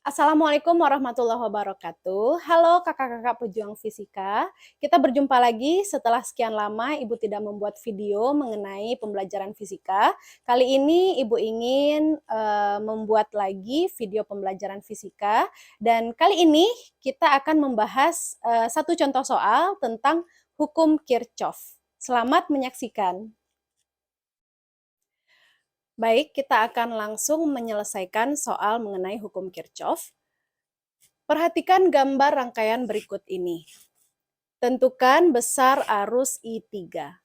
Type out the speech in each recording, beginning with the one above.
Assalamualaikum warahmatullahi wabarakatuh. Halo kakak-kakak pejuang fisika. Kita berjumpa lagi setelah sekian lama Ibu tidak membuat video mengenai pembelajaran fisika. Kali ini Ibu ingin membuat lagi video pembelajaran fisika. Dan kali ini kita akan membahas satu contoh soal tentang hukum Kirchhoff. Selamat menyaksikan. Baik, kita akan langsung menyelesaikan soal mengenai hukum Kirchhoff. Perhatikan gambar rangkaian berikut ini. Tentukan besar arus I3.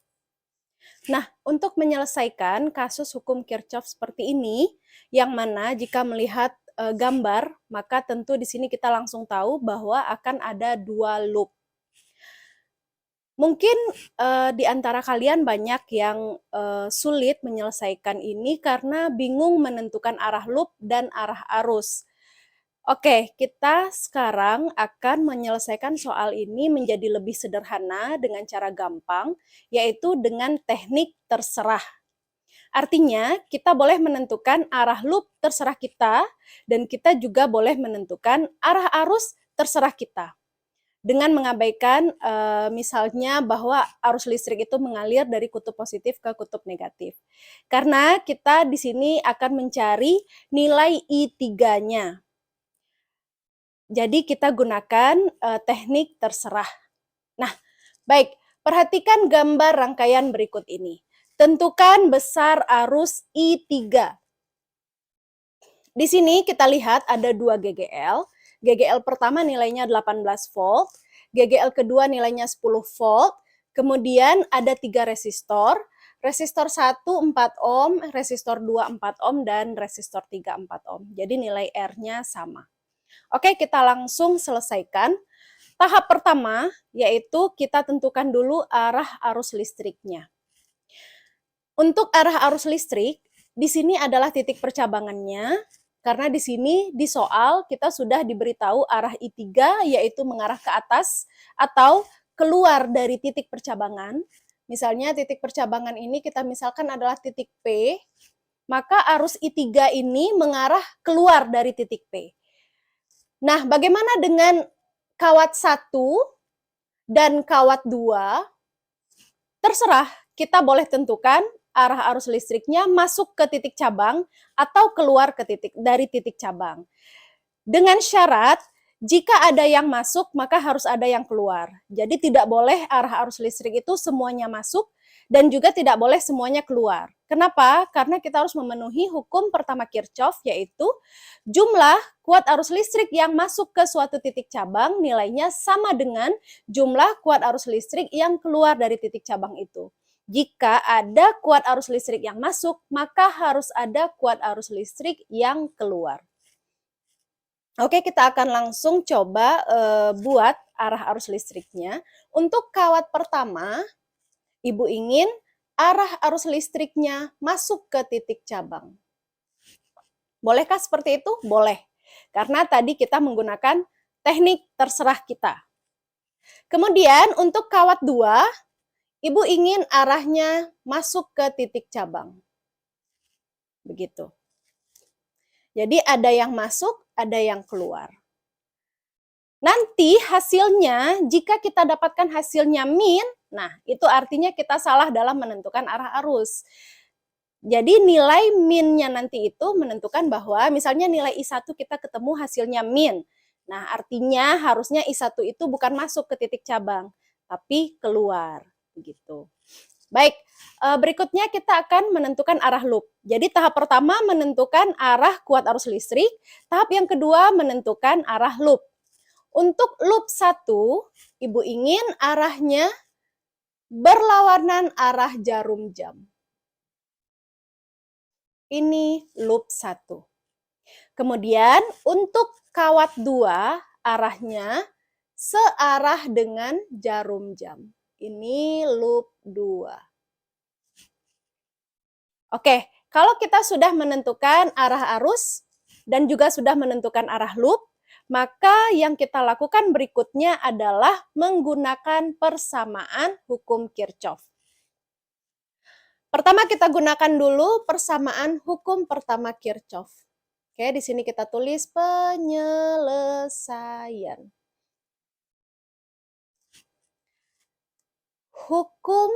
Nah, untuk menyelesaikan kasus hukum Kirchhoff seperti ini, yang mana jika melihat gambar, maka tentu di sini kita langsung tahu bahwa akan ada dua loop. Mungkin di antara kalian banyak yang sulit menyelesaikan ini karena bingung menentukan arah loop dan arah arus. Oke, kita sekarang akan menyelesaikan soal ini menjadi lebih sederhana dengan cara gampang, yaitu dengan teknik terserah. Artinya, kita boleh menentukan arah loop terserah kita, dan kita juga boleh menentukan arah arus terserah kita. Dengan mengabaikan misalnya bahwa arus listrik itu mengalir dari kutub positif ke kutub negatif. Karena kita di sini akan mencari nilai I3-nya. Jadi kita gunakan teknik terserah. Nah, baik, perhatikan gambar rangkaian berikut ini. Tentukan besar arus I3. Di sini kita lihat ada dua GGL. GGL pertama nilainya 18 volt, GGL kedua nilainya 10 volt, kemudian ada 3 resistor, resistor 1 4 ohm, resistor 2 4 ohm, dan resistor 3 4 ohm. Jadi nilai R-nya sama. Oke, kita langsung selesaikan. Tahap pertama yaitu kita tentukan dulu arah arus listriknya. Untuk arah arus listrik, di sini adalah titik percabangannya, karena di sini di soal kita sudah diberitahu arah I3 yaitu mengarah ke atas atau keluar dari titik percabangan. Misalnya titik percabangan ini kita misalkan adalah titik P, maka arus I3 ini mengarah keluar dari titik P. Nah, bagaimana dengan kawat 1 dan kawat 2? Terserah, kita boleh tentukan arah arus listriknya masuk ke titik cabang atau keluar dari titik cabang. Dengan syarat, jika ada yang masuk, maka harus ada yang keluar. Jadi tidak boleh arah arus listrik itu semuanya masuk dan juga tidak boleh semuanya keluar. Kenapa? Karena kita harus memenuhi hukum pertama Kirchhoff, yaitu jumlah kuat arus listrik yang masuk ke suatu titik cabang nilainya sama dengan jumlah kuat arus listrik yang keluar dari titik cabang itu. Jika ada kuat arus listrik yang masuk, maka harus ada kuat arus listrik yang keluar. Oke, kita akan langsung coba buat arah arus listriknya. Untuk kawat pertama, Ibu ingin arah arus listriknya masuk ke titik cabang. Bolehkah seperti itu? Boleh. Karena tadi kita menggunakan teknik terserah kita. Kemudian untuk kawat 2, Ibu ingin arahnya masuk ke titik cabang. Begitu. Jadi ada yang masuk, ada yang keluar. Nanti hasilnya, jika kita dapatkan hasilnya min, nah itu artinya kita salah dalam menentukan arah arus. Jadi nilai minnya nanti itu menentukan bahwa misalnya nilai I1 kita ketemu hasilnya min. Nah artinya harusnya I1 itu bukan masuk ke titik cabang, tapi keluar. Begitu. Baik, berikutnya kita akan menentukan arah loop. Jadi tahap pertama menentukan arah kuat arus listrik, tahap yang kedua menentukan arah loop. Untuk loop 1, Ibu ingin arahnya berlawanan arah jarum jam. Ini loop 1. Kemudian untuk kawat 2, arahnya searah dengan jarum jam. Ini loop 2. Oke, kalau kita sudah menentukan arah arus dan juga sudah menentukan arah loop, maka yang kita lakukan berikutnya adalah menggunakan persamaan hukum Kirchhoff. Pertama kita gunakan dulu persamaan hukum pertama Kirchhoff. Oke, di sini kita tulis penyelesaian. Hukum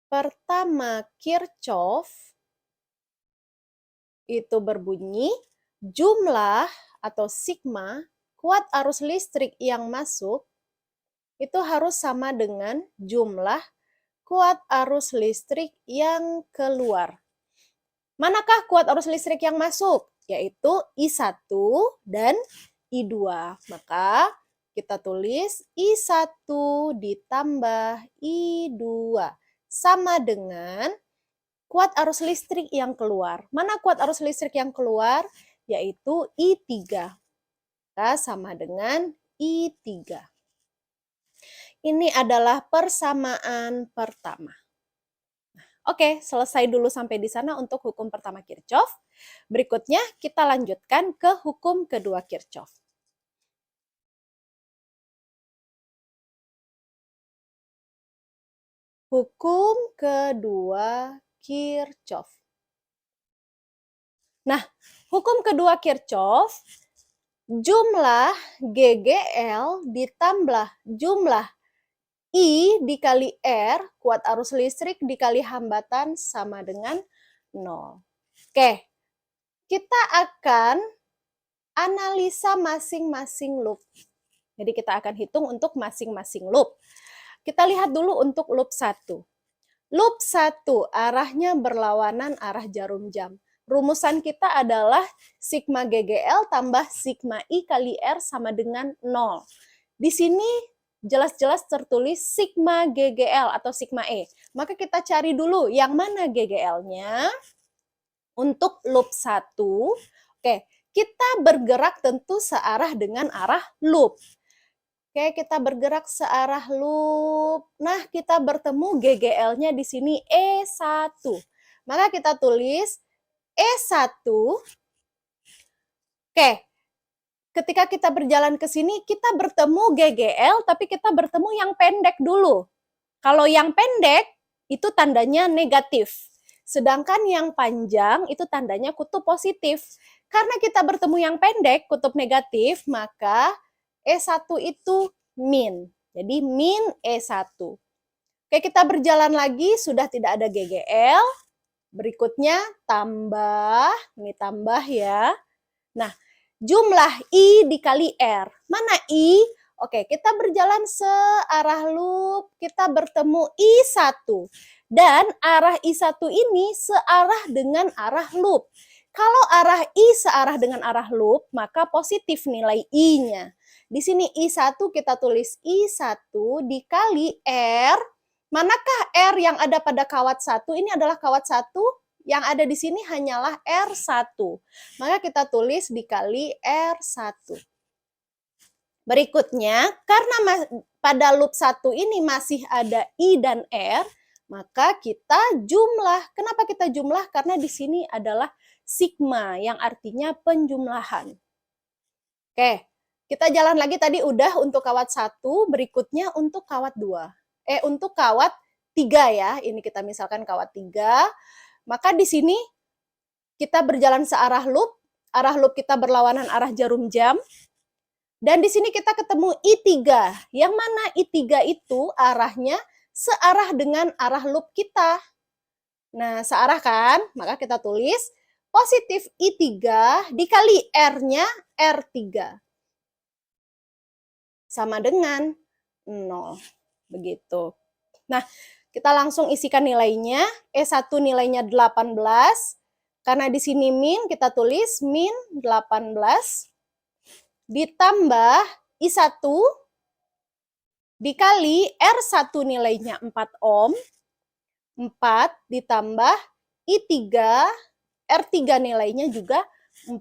pertama Kirchhoff itu berbunyi, jumlah atau sigma kuat arus listrik yang masuk itu harus sama dengan jumlah kuat arus listrik yang keluar. Manakah kuat arus listrik yang masuk? Yaitu I1 dan I2. Maka kita tulis I1 ditambah I2 sama dengan kuat arus listrik yang keluar. Mana kuat arus listrik yang keluar? Yaitu I3. Maka sama dengan I3. Ini adalah persamaan pertama. Oke, selesai dulu sampai di sana untuk hukum pertama Kirchhoff. Berikutnya kita lanjutkan ke hukum kedua Kirchhoff. Hukum kedua Kirchhoff. Nah, hukum kedua Kirchhoff, jumlah GGL ditambah jumlah I dikali R, kuat arus listrik dikali hambatan sama dengan 0. Oke, kita akan analisa masing-masing loop. Jadi kita akan hitung untuk masing-masing loop. Kita lihat dulu untuk loop 1. Loop 1 arahnya berlawanan arah jarum jam. Rumusan kita adalah sigma GGL tambah sigma I kali R sama dengan 0. Di sini jelas-jelas tertulis sigma GGL atau sigma E. Maka kita cari dulu yang mana GGL-nya. Untuk loop 1, oke, kita bergerak tentu searah dengan arah loop. Oke, kita bergerak searah loop. Nah, kita bertemu GGL-nya di sini E1. Maka kita tulis E1. Oke, ketika kita berjalan ke sini, kita bertemu GGL, tapi kita bertemu yang pendek dulu. Kalau yang pendek, itu tandanya negatif. Sedangkan yang panjang, itu tandanya kutub positif. Karena kita bertemu yang pendek, kutub negatif, maka E1 itu min. Jadi min E1. Oke, kita berjalan lagi, sudah tidak ada GGL. Berikutnya tambah, ini tambah ya. Nah, jumlah I dikali R. Mana I? Oke, kita berjalan searah loop, kita bertemu I1. Dan arah I1 ini searah dengan arah loop. Kalau arah I searah dengan arah loop, maka positif nilai I-nya. Di sini I1 kita tulis I1 dikali R. Manakah R yang ada pada kawat 1? Ini adalah kawat 1. Yang ada di sini hanyalah R1. Maka kita tulis dikali R1. Berikutnya, karena pada loop 1 ini masih ada I dan R, maka kita jumlah. Kenapa kita jumlah? Karena di sini adalah sigma, yang artinya penjumlahan. Oke, kita jalan lagi tadi udah untuk kawat 1, berikutnya untuk kawat 2. Untuk kawat 3 ya, ini kita misalkan kawat 3. Maka di sini kita berjalan searah loop kita berlawanan arah jarum jam. Dan di sini kita ketemu I3. Yang mana I3 itu arahnya searah dengan arah loop kita. Nah, searah kan? Maka kita tulis positif I3 dikali R-nya R3. Sama dengan 0. Begitu. Nah, kita langsung isikan nilainya. E1 nilainya 18. Karena di sini min, kita tulis min 18. Ditambah I1 dikali R1 nilainya 4 ohm. 4 ditambah I3, R3 nilainya juga 4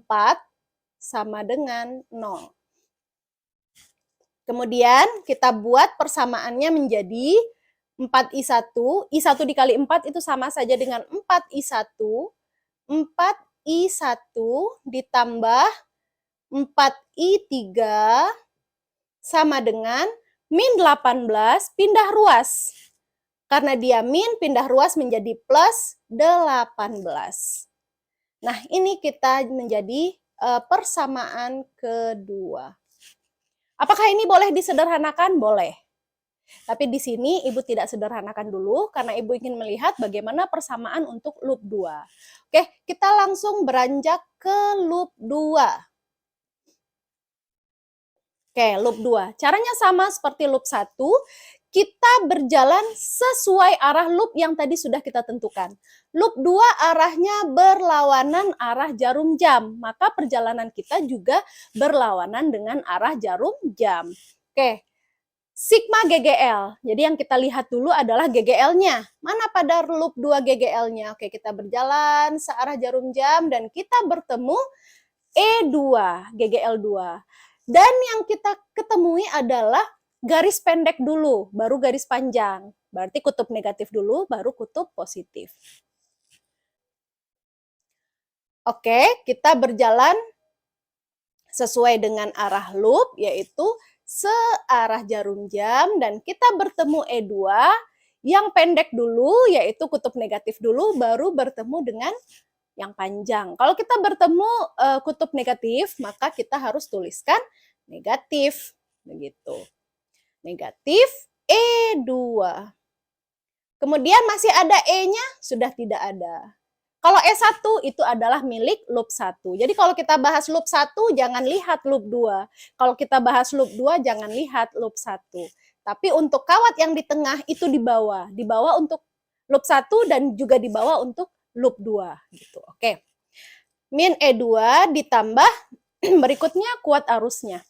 sama dengan 0. Kemudian kita buat persamaannya menjadi 4I1. I1 dikali 4 itu sama saja dengan 4I1. 4I1 ditambah 4I3 sama dengan min 18 pindah ruas. Karena dia min, pindah ruas menjadi plus 18. Nah, ini kita menjadi persamaan kedua. Apakah ini boleh disederhanakan? Boleh. Tapi di sini Ibu tidak sederhanakan dulu karena Ibu ingin melihat bagaimana persamaan untuk loop 2. Oke, kita langsung beranjak ke loop 2. Oke, loop 2. Caranya sama seperti loop 1. Kita berjalan sesuai arah loop yang tadi sudah kita tentukan. Loop 2 arahnya berlawanan arah jarum jam, maka perjalanan kita juga berlawanan dengan arah jarum jam. Oke, sigma GGL. Jadi yang kita lihat dulu adalah GGL-nya. Mana pada loop 2 GGL-nya? Oke, kita berjalan searah jarum jam dan kita bertemu E2, GGL2. Dan yang kita ketemui adalah garis pendek dulu, baru garis panjang. Berarti kutub negatif dulu, baru kutub positif. Oke, kita berjalan sesuai dengan arah loop, yaitu searah jarum jam, dan kita bertemu E2 yang pendek dulu, yaitu kutub negatif dulu, baru bertemu dengan yang panjang. Kalau kita bertemu kutub negatif, maka kita harus tuliskan negatif. Begitu. Negatif E2. Kemudian masih ada E-nya? Sudah tidak ada. Kalau E1 itu adalah milik loop 1. Jadi kalau kita bahas loop 1, jangan lihat loop 2. Kalau kita bahas loop 2, jangan lihat loop 1. Tapi untuk kawat yang di tengah itu dibawa. Dibawa untuk loop 1 dan juga dibawa untuk loop 2. Gitu. Oke. Min E2 ditambah berikutnya kuat arusnya.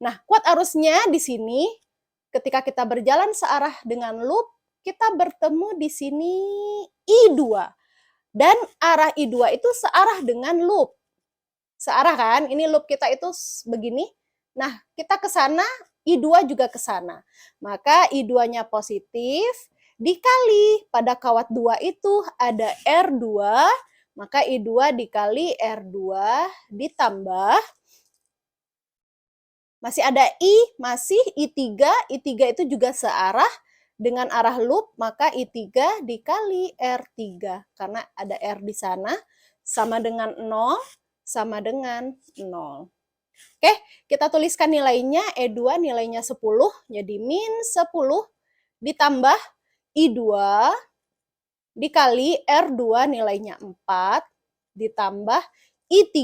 Nah, kuat arusnya di sini ketika kita berjalan searah dengan loop, kita bertemu di sini I2. Dan arah I2 itu searah dengan loop. Searah kan? Ini loop kita itu begini. Nah, kita ke sana, I2 juga ke sana. Maka I2-nya positif, dikali pada kawat 2 itu ada R2, maka I2 dikali R2 ditambah, masih ada I, masih I3, I3 itu juga searah dengan arah loop, maka I3 dikali R3, karena ada R di sana, sama dengan 0, sama dengan 0. Oke, kita tuliskan nilainya, E2 nilainya 10, jadi min 10 ditambah I2 dikali R2 nilainya 4, ditambah I3,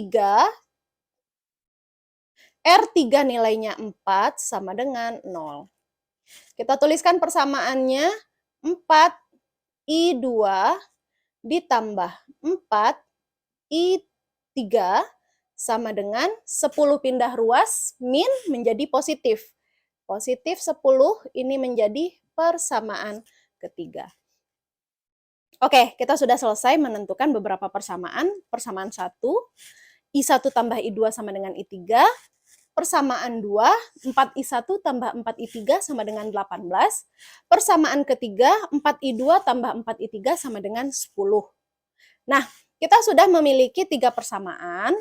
R3 nilainya 4 sama dengan 0. Kita tuliskan persamaannya 4I2 ditambah 4I3 sama dengan 10 pindah ruas, min menjadi positif. Positif 10 ini menjadi persamaan ketiga. Oke, kita sudah selesai menentukan beberapa persamaan. Persamaan 1, I1 tambah I2 sama dengan I3. Persamaan 2, 4I1 tambah 4I3 sama dengan 18. Persamaan ketiga, 4I2 tambah 4I3 sama dengan 10. Nah, kita sudah memiliki 3 persamaan.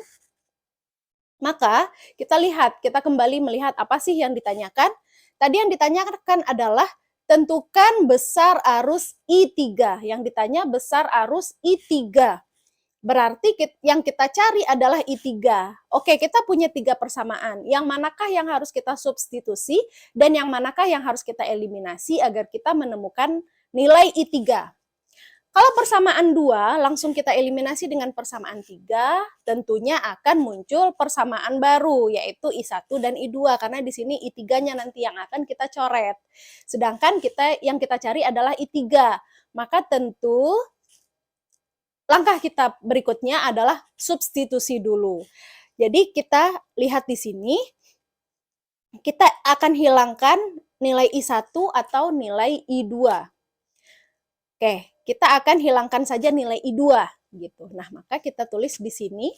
Maka kita lihat, kita kembali melihat apa sih yang ditanyakan. Tadi yang ditanyakan adalah tentukan besar arus I3. Yang ditanya besar arus I3. Berarti yang kita cari adalah I3. Oke, kita punya 3 persamaan. Yang manakah yang harus kita substitusi dan yang manakah yang harus kita eliminasi agar kita menemukan nilai I3. Kalau persamaan 2, langsung kita eliminasi dengan persamaan 3, tentunya akan muncul persamaan baru, yaitu I1 dan I2, karena di sini I3-nya nanti yang akan kita coret. Sedangkan yang kita cari adalah I3. Maka tentu langkah kita berikutnya adalah substitusi dulu. Jadi kita lihat di sini, kita akan hilangkan nilai I1 atau nilai I2. Oke, kita akan hilangkan saja nilai I2 gitu. Nah, maka kita tulis di sini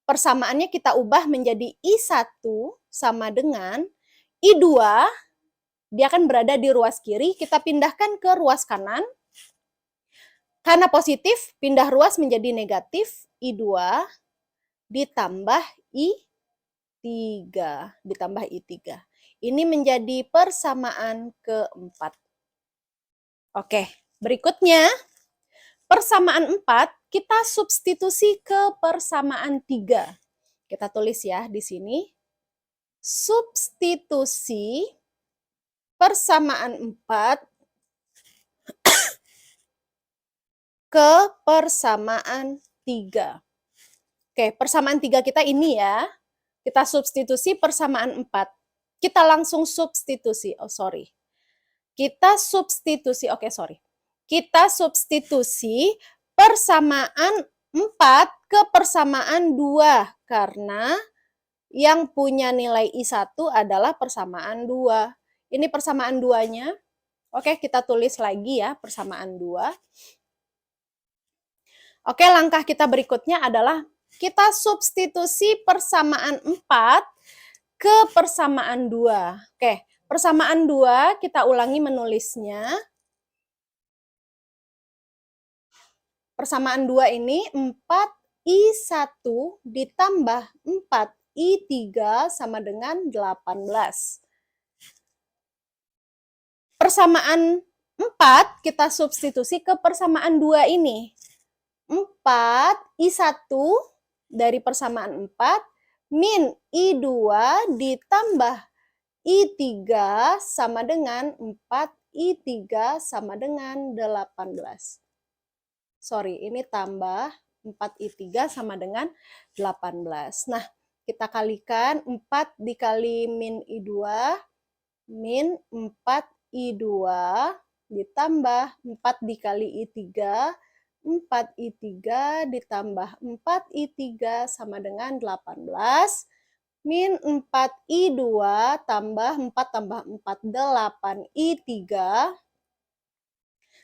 persamaannya kita ubah menjadi I1 sama dengan I2, dia akan berada di ruas kiri, kita pindahkan ke ruas kanan. Karena positif, pindah ruas menjadi negatif, I2 ditambah I3, ditambah I3. Ini menjadi persamaan keempat. Oke, berikutnya persamaan 4, kita substitusi ke persamaan 3. Kita tulis ya di sini. Substitusi persamaan 4 ke persamaan 3. Oke, persamaan 3 kita ini ya. Kita substitusi persamaan 4. Kita langsung substitusi. Kita substitusi persamaan 4 ke persamaan 2. Karena yang punya nilai I1 adalah persamaan 2. Ini persamaan 2-nya. Oke, kita tulis lagi ya persamaan 2. Oke, langkah kita berikutnya adalah kita substitusi persamaan 4 ke persamaan 2. Oke, persamaan 2 kita ulangi menulisnya. Persamaan 2 ini 4I1 ditambah 4I3 sama dengan 18. Persamaan 4 kita substitusi ke persamaan 2 ini. 4I1 dari persamaan 4 min I2 ditambah I3 sama dengan 4I3 sama dengan 18. Ini tambah 4I3 sama dengan 18. Nah, kita kalikan 4 dikali min I2, min 4I2 ditambah 4 dikali I3, 4I3 ditambah 4I3 sama dengan 18, min 4I2 tambah 4 tambah 4, 8I3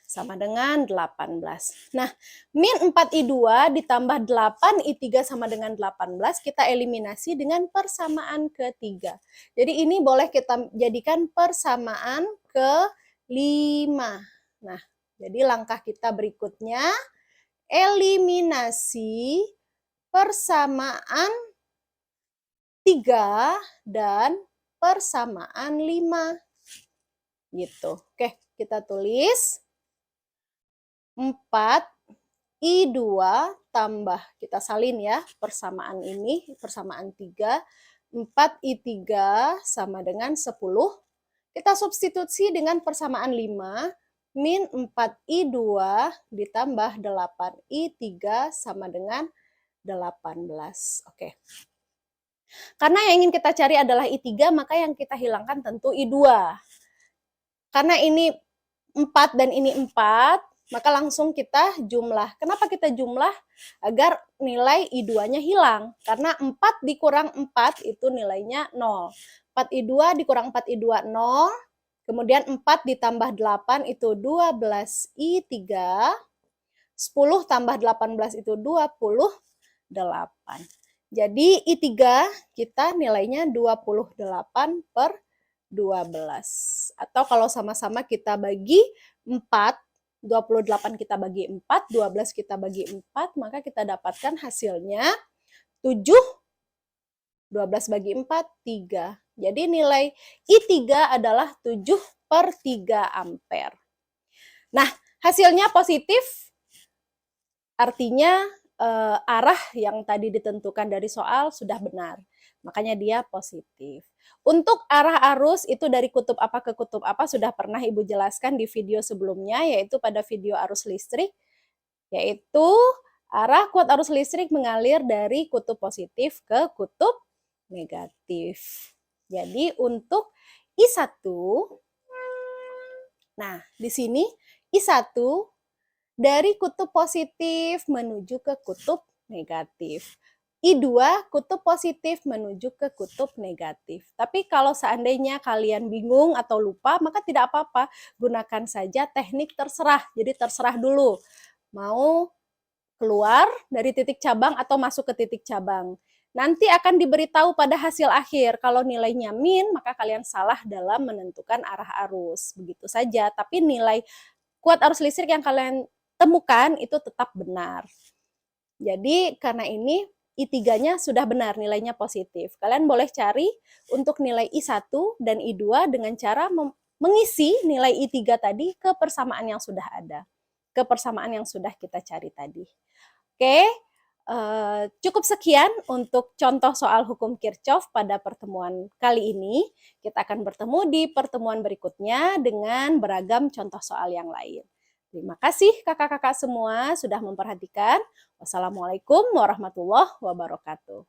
sama dengan 18. Nah, min 4I2 ditambah 8I3 sama dengan 18, kita eliminasi dengan persamaan ketiga. Jadi ini boleh kita jadikan persamaan ke-5. Nah, jadi langkah kita berikutnya, eliminasi persamaan 3 dan persamaan 5. Gitu. Oke, kita tulis 4I2 tambah, kita salin ya persamaan ini, persamaan 3, 4I3 sama dengan 10. Kita substitusi dengan persamaan 5, min 4I2 ditambah 8I3 sama dengan 18. Oke. Karena yang ingin kita cari adalah I3, maka yang kita hilangkan tentu I2. Karena ini 4 dan ini 4, maka langsung kita jumlah. Kenapa kita jumlah? Agar nilai I2-nya hilang. Karena 4 dikurang 4 itu nilainya 0. 4I2 dikurang 4I2, 0. Kemudian 4 ditambah 8 itu 12I3. 10 tambah 18 itu 28. Jadi I3 kita nilainya 28/12. Atau kalau sama-sama kita bagi 4, 28 kita bagi 4, 12 kita bagi 4, maka kita dapatkan hasilnya 7, 12 bagi 4, 3. Jadi nilai I3 adalah 7/3 ampere. Nah, hasilnya positif, artinya arah yang tadi ditentukan dari soal sudah benar. Makanya dia positif. Untuk arah arus itu dari kutub apa ke kutub apa sudah pernah Ibu jelaskan di video sebelumnya, yaitu pada video arus listrik, yaitu arah kuat arus listrik mengalir dari kutub positif ke kutub negatif. Jadi untuk I1, nah di sini I1 dari kutub positif menuju ke kutub negatif. I2 kutub positif menuju ke kutub negatif. Tapi kalau seandainya kalian bingung atau lupa, maka tidak apa-apa. Gunakan saja teknik terserah. Jadi terserah dulu. Mau keluar dari titik cabang atau masuk ke titik cabang. Nanti akan diberitahu pada hasil akhir. Kalau nilainya min, maka kalian salah dalam menentukan arah arus. Begitu saja. Tapi nilai kuat arus listrik yang kalian temukan itu tetap benar. Jadi karena ini I3-nya sudah benar, nilainya positif. Kalian boleh cari untuk nilai I1 dan I2 dengan cara mengisi nilai I3 tadi ke persamaan yang sudah ada. Ke persamaan yang sudah kita cari tadi. Oke, cukup sekian untuk contoh soal hukum Kirchhoff pada pertemuan kali ini. Kita akan bertemu di pertemuan berikutnya dengan beragam contoh soal yang lain. Terima kasih kakak-kakak semua sudah memperhatikan. Wassalamualaikum warahmatullahi wabarakatuh.